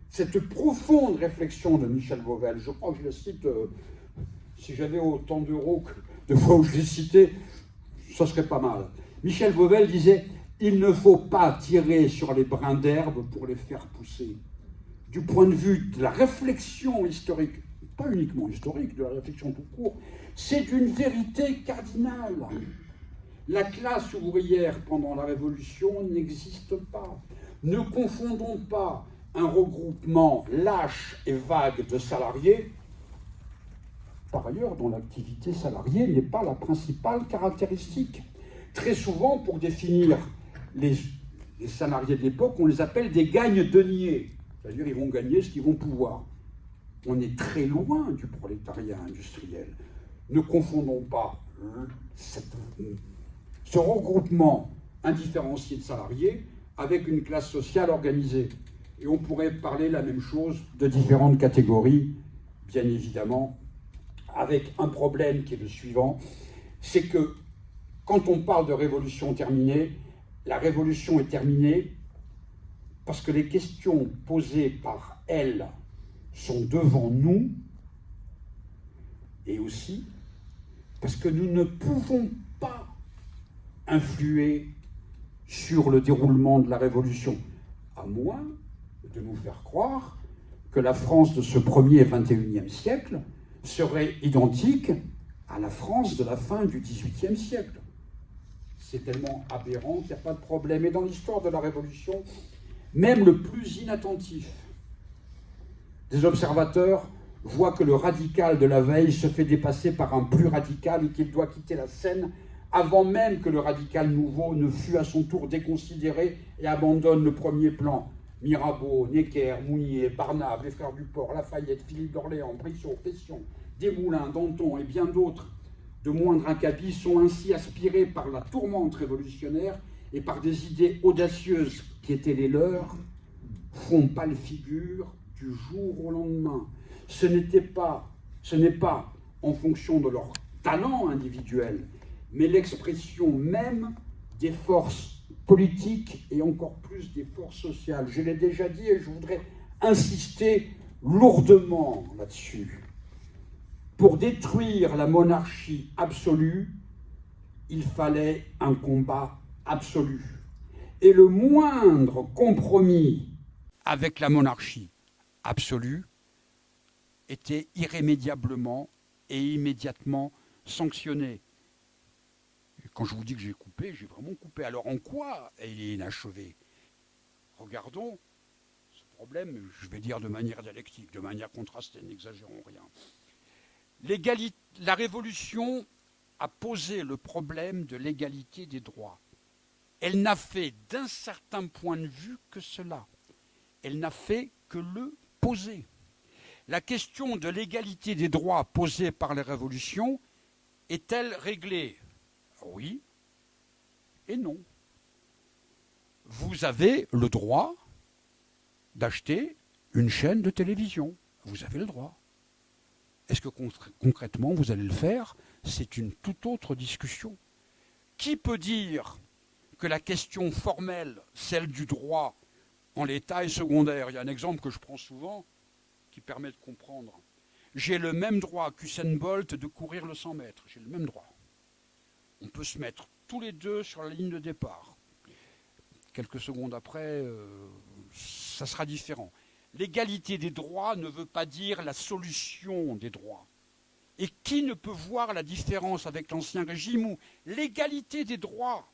cette profonde réflexion de Michel Vauvel. Je crois que je la cite, si j'avais autant d'euros que de fois où je l'ai cité, ça serait pas mal. Michel Vauvel disait « Il ne faut pas tirer sur les brins d'herbe pour les faire pousser ». Du point de vue de la réflexion historique, pas uniquement historique, de la réflexion tout court, c'est une vérité cardinale. La classe ouvrière pendant la Révolution n'existe pas. Ne confondons pas un regroupement lâche et vague de salariés, par ailleurs, dont l'activité salariée n'est pas la principale caractéristique. Très souvent, pour définir les salariés de l'époque, on les appelle des gagne-deniers. C'est-à-dire ils vont gagner ce qu'ils vont pouvoir. On est très loin du prolétariat industriel. Ne confondons pas ce regroupement indifférencié de salariés avec une classe sociale organisée. Et on pourrait parler la même chose de différentes catégories, bien évidemment, avec un problème qui est le suivant, c'est que quand on parle de révolution terminée, la révolution est terminée parce que les questions posées par elle sont devant nous, et aussi parce que nous ne pouvons pas influer sur le déroulement de la révolution, à moins de nous faire croire que la France de ce 1er et 21e siècle serait identique à la France de la fin du XVIIIe siècle. C'est tellement aberrant qu'il n'y a pas de problème. Et dans l'histoire de la Révolution, même le plus inattentif des observateurs voit que le radical de la veille se fait dépasser par un plus radical et qu'il doit quitter la scène avant même que le radical nouveau ne fût à son tour déconsidéré et abandonne le premier plan. Mirabeau, Necker, Mounier, Barnave, les frères Duport, Lafayette, Philippe d'Orléans, Brissot, Pétion, Desmoulins, Danton et bien d'autres de moindre acabit sont ainsi aspirés par la tourmente révolutionnaire et par des idées audacieuses qui étaient les leurs, font pâle figure du jour au lendemain. Ce n'est pas en fonction de leur talent individuel, mais l'expression même des forces politiques et encore plus des forces sociales. Je l'ai déjà dit et je voudrais insister lourdement là-dessus. Pour détruire la monarchie absolue, il fallait un combat absolu. Et le moindre compromis avec la monarchie absolue était irrémédiablement et immédiatement sanctionné. Et quand je vous dis que j'ai coupé, j'ai vraiment coupé. Alors en quoi elle est inachevée? Regardons ce problème, je vais dire de manière dialectique, de manière contrastée, n'exagérons rien. La Révolution a posé le problème de l'égalité des droits. Elle n'a fait d'un certain point de vue que cela. Elle n'a fait que le poser. La question de l'égalité des droits posée par la Révolution est-elle réglée? Oui et non. Vous avez le droit d'acheter une chaîne de télévision. Vous avez le droit. Est-ce que concrètement vous allez le faire? C'est une toute autre discussion. Qui peut dire que la question formelle, celle du droit en l'état, est secondaire? Il y a un exemple que je prends souvent qui permet de comprendre. J'ai le même droit qu'Usain Bolt de courir le 100 mètres. J'ai le même droit. On peut se mettre tous les deux sur la ligne de départ. Quelques secondes après, ça sera différent. L'égalité des droits ne veut pas dire la solution des droits. Et qui ne peut voir la différence avec l'Ancien Régime où l'égalité des droits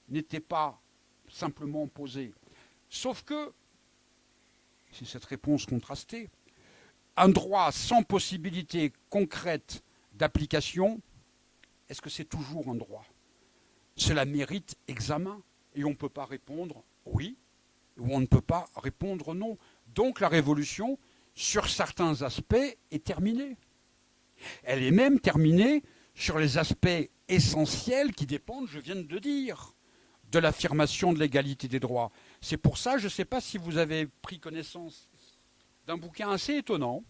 n'était pas simplement posée? Sauf que, c'est cette réponse contrastée, un droit sans possibilité concrète d'application, est-ce que c'est toujours un droit? Cela mérite examen et on ne peut pas répondre oui ou on ne peut pas répondre non. Donc la révolution, sur certains aspects, est terminée. Elle est même terminée sur les aspects essentiels qui dépendent, je viens de dire, de l'affirmation de l'égalité des droits. C'est pour ça, je ne sais pas si vous avez pris connaissance d'un bouquin assez étonnant,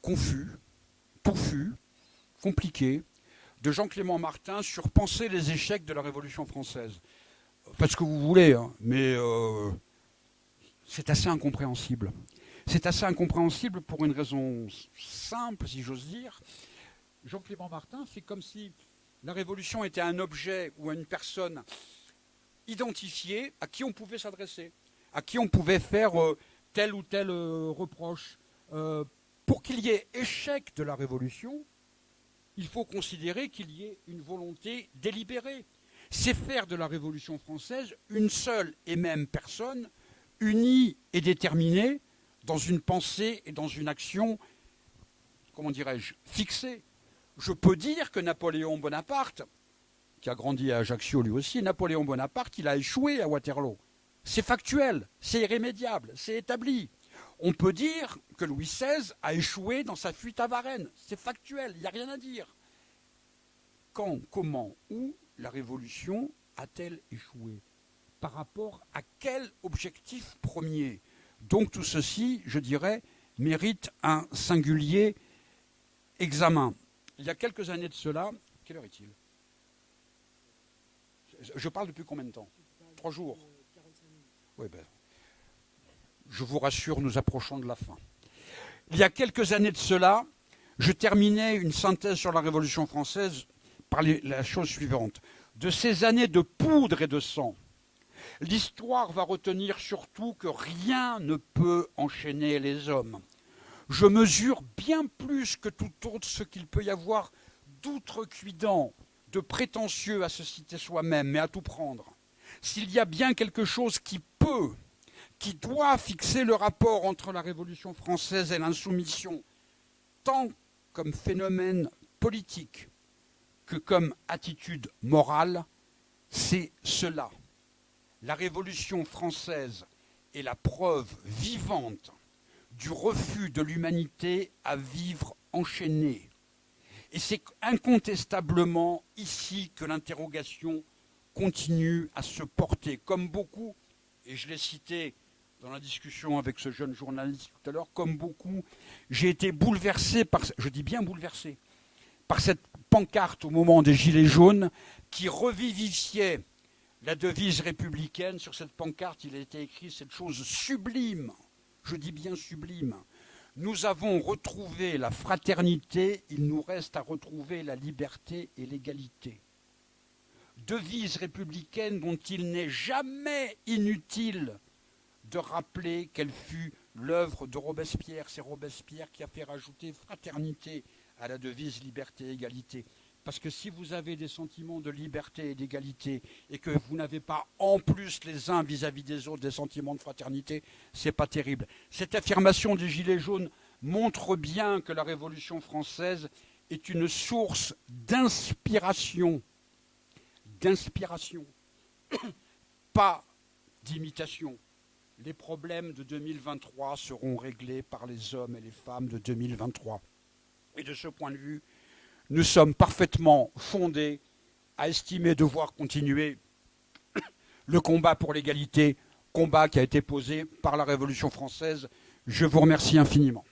confus, touffu, compliqué, de Jean-Clément Martin sur penser les échecs de la Révolution française. Faites ce que vous voulez, hein, mais c'est assez incompréhensible. C'est assez incompréhensible pour une raison simple, si j'ose dire. Jean-Clément Martin fait comme si la Révolution était un objet ou une personne identifiée à qui on pouvait s'adresser, à qui on pouvait faire tel ou tel reproche. Pour qu'il y ait échec de la Révolution, il faut considérer qu'il y ait une volonté délibérée. C'est faire de la Révolution française une seule et même personne, unie et déterminée, dans une pensée et dans une action, comment dirais-je, fixée. Je peux dire que Napoléon Bonaparte, qui a grandi à Ajaccio lui aussi, Napoléon Bonaparte, il a échoué à Waterloo. C'est factuel, c'est irrémédiable, c'est établi. On peut dire que Louis XVI a échoué dans sa fuite à Varennes. C'est factuel, il n'y a rien à dire. Quand, comment, où la Révolution a-t-elle échoué? Par rapport à quel objectif premier? Donc tout ceci, je dirais, mérite un singulier examen. Il y a quelques années de cela, quelle heure est-il? Je parle depuis combien de temps? 3 jours. Oui, ben, je vous rassure, nous approchons de la fin. Il y a quelques années de cela, je terminais une synthèse sur la Révolution française par la chose suivante. De ces années de poudre et de sang, l'histoire va retenir surtout que rien ne peut enchaîner les hommes. Je mesure bien plus que tout autre ce qu'il peut y avoir d'outrecuidant, de prétentieux à se citer soi-même, mais à tout prendre. S'il y a bien quelque chose qui peut, qui doit fixer le rapport entre la Révolution française et l'insoumission, tant comme phénomène politique que comme attitude morale, c'est cela. La Révolution française est la preuve vivante du refus de l'humanité à vivre enchaînée. Et c'est incontestablement ici que l'interrogation continue à se porter. Comme beaucoup, et je l'ai cité dans la discussion avec ce jeune journaliste tout à l'heure, comme beaucoup, j'ai été bouleversé par, je dis bien bouleversé, par cette pancarte au moment des Gilets jaunes qui revivifiait la devise républicaine. Sur cette pancarte, il a été écrit cette chose sublime, je dis bien sublime. Nous avons retrouvé la fraternité, il nous reste à retrouver la liberté et l'égalité. Devise républicaine dont il n'est jamais inutile de rappeler qu'elle fut l'œuvre de Robespierre. C'est Robespierre qui a fait rajouter fraternité à la devise liberté et égalité. Parce que si vous avez des sentiments de liberté et d'égalité et que vous n'avez pas en plus les uns vis-à-vis des autres des sentiments de fraternité, c'est pas terrible. Cette affirmation des Gilets jaunes montre bien que la Révolution française est une source d'inspiration, pas d'imitation. Les problèmes de 2023 seront réglés par les hommes et les femmes de 2023. Et de ce point de vue, nous sommes parfaitement fondés à estimer devoir continuer le combat pour l'égalité, combat qui a été posé par la Révolution française. Je vous remercie infiniment.